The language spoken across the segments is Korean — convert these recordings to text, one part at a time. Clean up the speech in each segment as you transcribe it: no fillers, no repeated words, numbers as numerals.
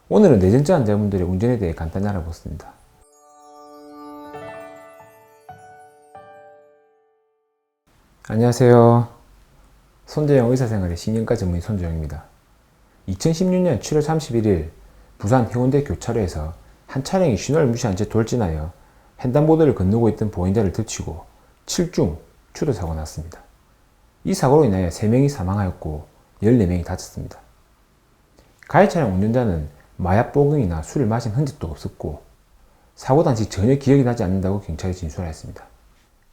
오늘은 뇌전증 환자분들의 운전에 대해 간단히 알아보겠습니다. 안녕하세요. 손재영 의사생활의 신경과 전문의 손재영입니다. 2016년 7월 31일 부산 해운대 교차로에서 한 차량이 신호를 무시한 채 돌진하여 횡단보도를 건너고 있던 보행자를 덮치고 7중 추돌 사고가 났습니다. 이 사고로 인하여 3명이 사망하였고 14명이 다쳤습니다. 가해 차량 운전자는 마약 복용이나 술을 마신 흔적도 없었고 사고 당시 전혀 기억이 나지 않는다고 경찰에 진술하였습니다.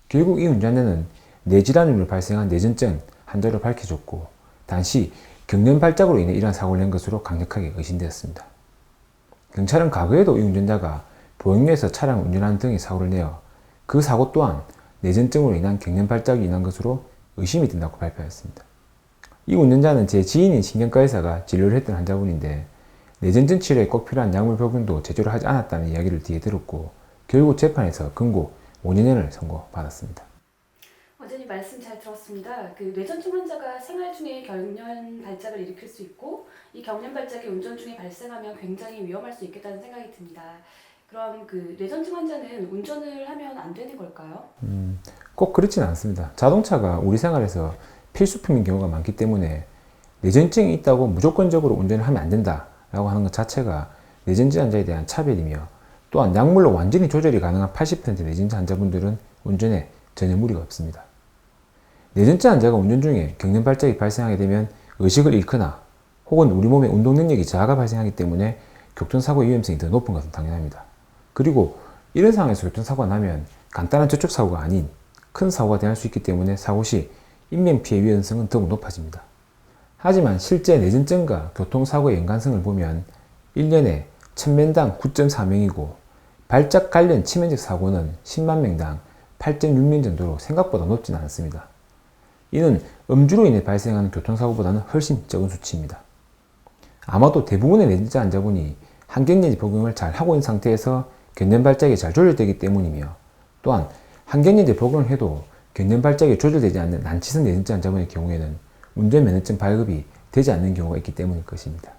결국 이 운전자는 뇌질환으로 발생한 뇌전증 환자로 밝혀졌고 당시 경련 발작으로 인해 이러한 사고를 낸 것으로 강력하게 의심되었습니다. 경찰은 과거에도 이 운전자가 보행로에서 차량을 운전하는 등의 사고를 내어 그 사고 또한 뇌전증으로 인한 경련 발작이 인한 것으로 의심이 된다고 발표하였습니다. 이 운전자는 제 지인인 신경과 의사가 진료를 했던 환자분인데 뇌전증 치료에 꼭 필요한 약물 복용도 제대로 하지 않았다는 이야기를 뒤에 들었고 결국 재판에서 금고 5년을 선고받았습니다. 원장님 말씀 잘 들었습니다. 뇌전증 환자가 생활 중에 경련 발작을 일으킬 수 있고 이 경련 발작이 운전 중에 발생하면 굉장히 위험할 수 있겠다는 생각이 듭니다. 그럼 뇌전증 환자는 운전을 하면 안 되는 걸까요? 꼭 그렇지는 않습니다. 자동차가 우리 생활에서 필수품인 경우가 많기 때문에 뇌전증이 있다고 무조건적으로 운전을 하면 안 된다라고 하는 것 자체가 뇌전증 환자에 대한 차별이며 또한 약물로 완전히 조절이 가능한 80%의 뇌전증 환자분들은 운전에 전혀 무리가 없습니다. 뇌전증 환자가 운전 중에 경련 발작이 발생하게 되면 의식을 잃거나 혹은 우리 몸의 운동 능력이 저하가 발생하기 때문에 교통사고의 위험성이 더 높은 것은 당연합니다. 그리고 이런 상황에서 교통사고가 나면 간단한 접촉사고가 아닌 큰 사고가 될 수 있기 때문에 사고 시 인명피해 위험성은 더욱 높아집니다. 하지만 실제 뇌전증과 교통사고의 연관성을 보면 1년에 1000명당 9.4명이고 발작 관련 치명적 사고는 10만 명당 8.6명 정도로 생각보다 높지는 않습니다. 이는 음주로 인해 발생하는 교통사고보다는 훨씬 적은 수치입니다. 아마도 대부분의 뇌전증 환자분이 항경련제 복용을 잘 하고 있는 상태에서 경련 발작이 잘 조절되기 때문이며 또한 항경련제 복용을 해도 경련 발작이 조절되지 않는 난치성 뇌전증 환자분의 경우에는 운전면허증 발급이 되지 않는 경우가 있기 때문일 것입니다.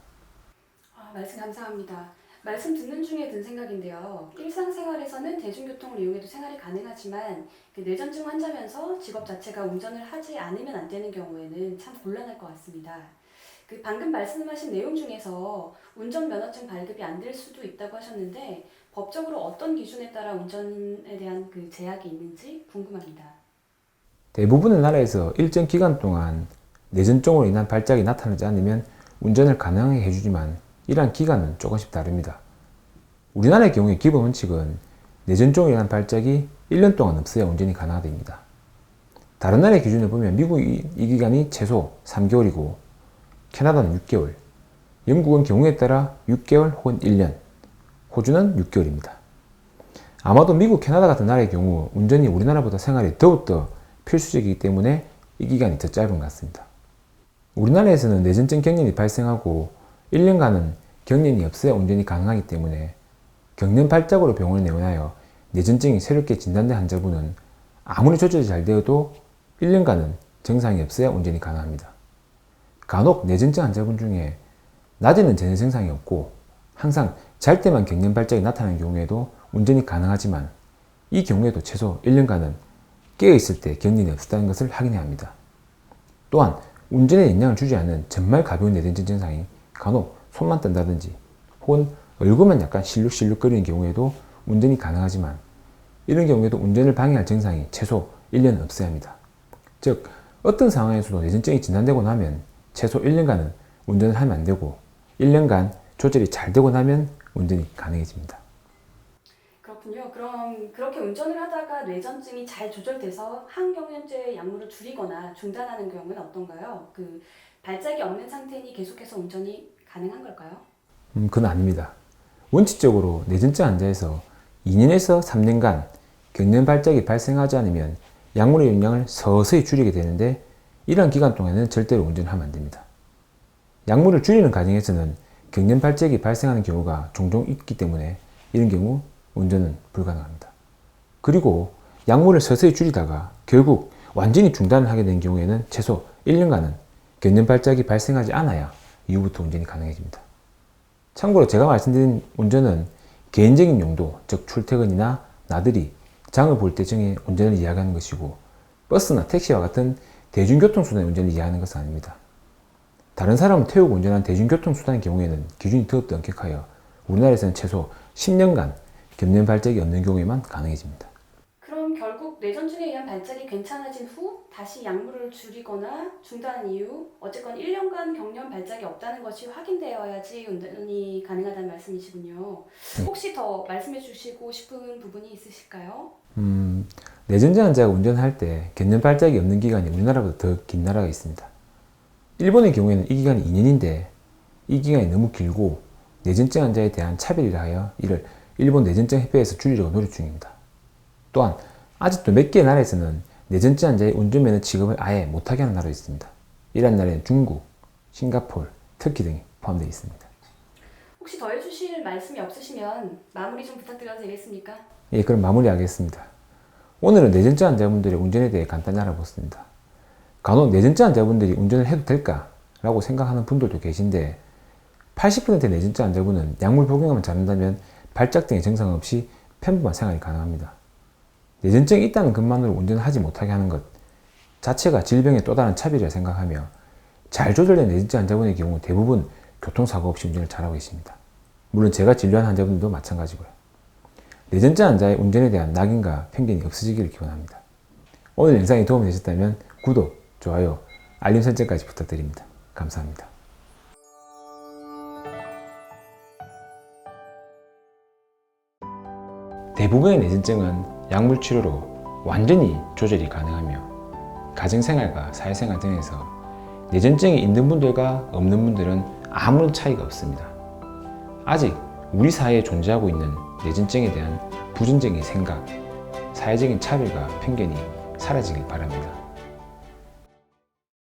말씀 감사합니다. 말씀 듣는 중에 든 생각인데요. 일상생활에서는 대중교통을 이용해도 생활이 가능하지만 뇌전증 환자면서 직업 자체가 운전을 하지 않으면 안 되는 경우에는 참 곤란할 것 같습니다. 방금 말씀하신 내용 중에서 운전면허증 발급이 안 될 수도 있다고 하셨는데 법적으로 어떤 기준에 따라 운전에 대한 제약이 있는지 궁금합니다. 대부분의 나라에서 일정 기간 동안 뇌전증으로 인한 발작이 나타나지 않으면 운전을 가능하게 해주지만 이러한 기간은 조금씩 다릅니다. 우리나라의 경우에 기본 원칙은 뇌전증으로 인한 발작이 1년 동안 없어야 운전이 가능하답니다. 다른 나라의 기준을 보면 미국이 이 기간이 최소 3개월이고 캐나다는 6개월, 영국은 경우에 따라 6개월 혹은 1년, 호주는 6개월입니다. 아마도 미국, 캐나다 같은 나라의 경우 운전이 우리나라보다 생활에 더욱더 필수적이기 때문에 이 기간이 더 짧은 것 같습니다. 우리나라에서는 뇌전증 경련이 발생하고 1년간은 경련이 없어야 운전이 가능하기 때문에 경련 발작으로 병원에 내원하여 뇌전증이 새롭게 진단된 환자분은 아무리 조절이 잘 되어도 1년간은 증상이 없어야 운전이 가능합니다. 간혹 뇌전증 환자분 중에 낮에는 전혀 증상이 없고 항상 잘 때만 경련 발작이 나타나는 경우에도 운전이 가능하지만 이 경우에도 최소 1년간은 깨어있을 때 경련이 없었다는 것을 확인해야 합니다. 또한 운전에 영향을 주지 않는 정말 가벼운 뇌전증 증상이 간혹 손만 떤다든지 혹은 얼굴만 약간 실룩실룩거리는 경우에도 운전이 가능하지만 이런 경우에도 운전을 방해할 증상이 최소 1년 없어야 합니다. 즉 어떤 상황에서도 뇌전증이 진단되고 나면 최소 1년간은 운전을 하면 안 되고 1년간 조절이 잘 되고 나면 운전이 가능해집니다. 그렇군요. 그럼 그렇게 운전을 하다가 뇌전증이 잘 조절돼서 항경련제 약물을 줄이거나 중단하는 경우는 어떤가요? 발작이 없는 상태니 계속해서 운전이 가능한 걸까요? 그건 아닙니다. 원칙적으로 뇌전증 환자에서 2년에서 3년간 경련 발작이 발생하지 않으면 약물의 용량을 서서히 줄이게 되는데 이러한 기간 동안에는 절대로 운전을 하면 안 됩니다. 약물을 줄이는 과정에서는 경련 발작이 발생하는 경우가 종종 있기 때문에 이런 경우 운전은 불가능합니다. 그리고 약물을 서서히 줄이다가 결국 완전히 중단을 하게 된 경우에는 최소 1년간은 경련 발작이 발생하지 않아야 이후부터 운전이 가능해집니다. 참고로 제가 말씀드린 운전은 개인적인 용도, 즉 출퇴근이나 나들이, 장을 볼 때 등의 운전을 이야기하는 것이고, 버스나 택시와 같은 대중교통수단의 운전을 이야기하는 것은 아닙니다. 다른 사람을 태우고 운전하는 대중교통수단의 경우에는 기준이 더욱더 엄격하여 우리나라에서는 최소 10년간 견면 발작이 없는 경우에만 가능해집니다. 그럼 결국 뇌전증에 의한 발작이 괜찮아진 후 다시 약물을 줄이거나 중단한 이후 어쨌건 1년간 경련 발작이 없다는 것이 확인되어야지 운전이 가능하다는 말씀이시군요. 혹시 더 말씀해 주시고 싶은 부분이 있으실까요? 뇌전증 환자가 운전할 때 견면 발작이 없는 기간이 우리나라보다 더 긴 나라가 있습니다. 일본의 경우에는 이 기간이 2년인데 이 기간이 너무 길고 뇌전증 환자에 대한 차별이라 하여 이를 일본 뇌전증 협회에서 줄이려고 노력 중입니다. 또한 아직도 몇 개의 나라에서는 뇌전증 환자의 운전면허 취급을 아예 못하게 하는 나라도 있습니다. 이러한 나라에는 중국, 싱가포르, 터키 등이 포함되어 있습니다. 혹시 더 해주실 말씀이 없으시면 마무리 좀 부탁드려도 되겠습니까? 예, 그럼 마무리하겠습니다. 오늘은 뇌전증 환자분들의 운전에 대해 간단히 알아봤습니다. 간혹 뇌전증 환자분들이 운전을 해도 될까? 라고 생각하는 분들도 계신데 80%의 뇌전증 환자분은 약물 복용만 잘한다면 발작 등의 증상 없이 평범한 생활이 가능합니다. 뇌전증이 있다는 것만으로 운전을 하지 못하게 하는 것 자체가 질병의 또 다른 차별이라 생각하며 잘 조절된 뇌전증 환자분의 경우 대부분 교통사고 없이 운전을 잘하고 계십니다. 물론 제가 진료한 환자분들도 마찬가지고요. 뇌전증 환자의 운전에 대한 낙인과 편견이 없어지기를 기원합니다. 오늘 영상이 도움이 되셨다면 구독, 좋아요, 알림 설정까지 부탁드립니다. 감사합니다. 대부분의 뇌전증은 약물 치료로 완전히 조절이 가능하며 가정생활과 사회생활 등에서 뇌전증이 있는 분들과 없는 분들은 아무런 차이가 없습니다. 아직 우리 사회에 존재하고 있는 뇌전증에 대한 부정적인 생각, 사회적인 차별과 편견이 사라지길 바랍니다.